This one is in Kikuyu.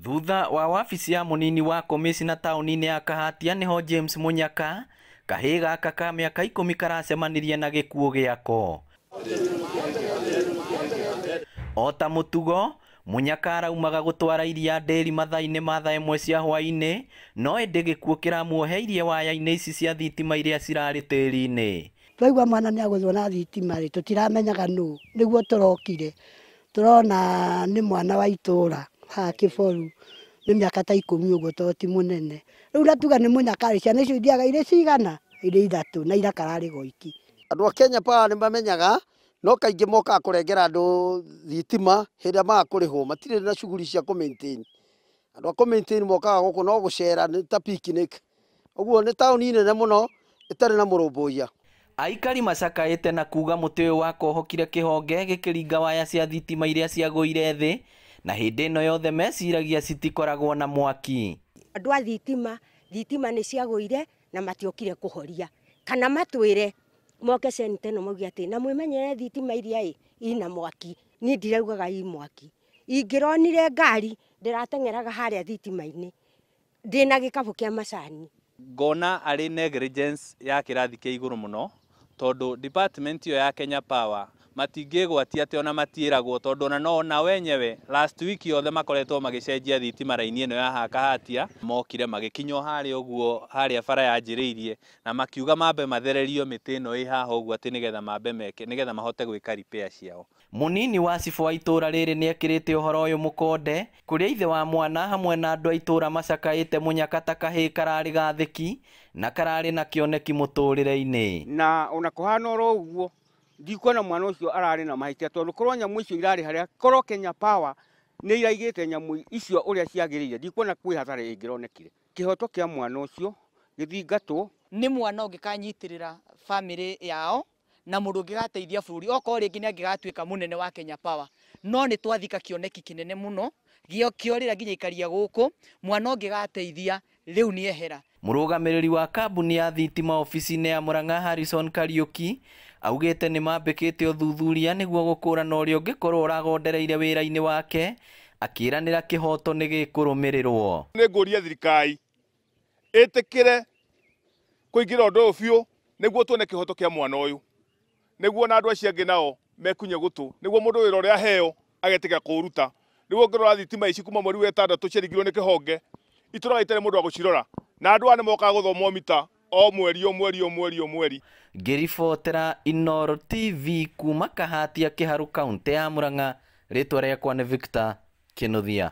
Thutha wa wabici ya munini wa komishina tauni-inĩ ya Kahatia niho James Munyaka kahĩ gaka ka mĩaka 10 karacemanirie na gĩkuũ gĩako. Ota mũtugo, Munyaka araumaga gũtwara iria ndĩri mathaa-inĩ ma thaa 1 cia hwaĩ-inĩ, no ĩndĩ gĩkuũ kĩramuoheirie waya-inĩ ici cia thitima iria cirarĩ tĩri-inĩ. Twaigua mwana nĩ agũthwo na thitima rĩ, tũtiramenyaga nũ, nĩguo tũrokire. Tũrona nĩ mwana wa itũũra haha Kĩboru, nĩ mĩaka ta 10 ũguo, tondũ ti mũnene. Rĩu natuga nĩ Munyaka rĩ, ciana icio ithiaga irĩ cigana? Irĩ 3 na ira kararĩ goiki. Andũ a Kenya Power nĩ mamenyaga, no kaingĩ mokaga kũrengera andũ thitima hĩndĩ ĩrĩa magakũrĩhwo, matirĩ na shughuli cia kũ-maintain. Andũ a kũ-maintain mokaga gũkũ no gũcera nĩ ta picnic. Ũguo nĩ taũni nene mũno ĩtarĩ na mũrũmbũiya. Aikari macakaĩte na kuga mũtĩ ũyũ wakohokire kĩhonge gĩkĩringa waya cia thitima iria ciagũire thĩ, na hĩndĩ ĩno yothe meciragia citikoragwo na mwaki. Andũ a thitima nĩ ciagũire na matiokire kũhoria. Kana matwĩre moke centa ĩno mauge atĩ na mwĩmenyere thitima iria ina mwaki. Niĩ ndiraugaga i mwaki. Ingĩronire ngari ndĩrateng'eraga harĩa thitima-inĩ ndĩna gĩkabũ kĩa macani. Ngona arĩ negligence ya kĩrathi kĩa igũrũ mũno, tondũ department iyo ya Kenya Power matingĩgwatia atĩ ona matiĩragwo, tondũ ona wenyewe last week yothe makoretwo magĩcenjia thitima raini ĩno ya haha Kahatia, mokire magĩkinywo harĩa ũguo harĩa bara yanjĩrĩirie na makiuga mambe mathererio mĩtĩ ĩno ĩ haha ũguo atĩ nĩgetha mahote gwĩka repair ciao. Munini wa cibũ wa itũũra rĩrĩ nĩ ekĩrĩte ũhoro ũyũ mũkonde, kũrĩa ithe wa mwana hamwe na andũ a itũũra macakaĩte Munyaka ta kahĩ kararĩ gathĩki na kararĩ na kĩoneki mũtũrĩre-inĩ. Na ona kũhana oro ũguo ndikuona mwana ũcio ararĩ na mahĩtia, tondũ korwo nyamũ icio irarĩ harĩa, korwo Kenya Power nĩ iraigĩte nyamũ icio ũrĩa ciagĩrĩire, ndikuona kwĩ hathara ĩngĩronekire. Kĩhoto kĩa mwana ũcio gĩthingatwo. Nĩ mwana ũngĩkanyitĩrĩra family yao na mũndũ ũngĩgateithia bũrũri, okorwo rĩngĩ nĩ angĩgatuĩka mũnene wa Kenya Power, no nĩ twathika kĩoneki kĩnene mũno gĩorĩra nginya ikaria gũkũ, mwana ũngĩgateithia rĩu nĩ ehera. Mũrũgamĩrĩri wa kambuni ya thitima ofici-inĩ ya Murang'a Harrison Kariuki augĩte nĩ mambĩkĩte ũthuthuria nĩguo gũkũrana ũrĩa ũngĩkorwo ũragondereire wĩra-inĩ wake, akĩranĩra kĩhoto nĩ gĩkũrũmĩrĩrwo. Nĩ ngũria thirikari ĩtĩkĩre kũingĩra ũndũ ũyũ biũ nĩguo tuone kĩhoto kĩa mwana ũyũ, nĩguo na andũ acio angĩ nao mekunye gũtũ, nĩguo mũndũ wĩra ũrĩa aheo agetĩka kũruta. Nĩguo ngĩrora thitima ici kuma mweri wa 6 ciaringirwo nĩ kĩhonge, itũraga itarĩ mũndũ wa gũcirora, na andũ aya nĩ mokaga gũthoma mita o mweri. Ngĩribotera Inooro TV kuma Kahatia Kĩharũ kaunti ya Murang'a, rĩtwa rĩakwa nĩ Victor Kĩnuthia.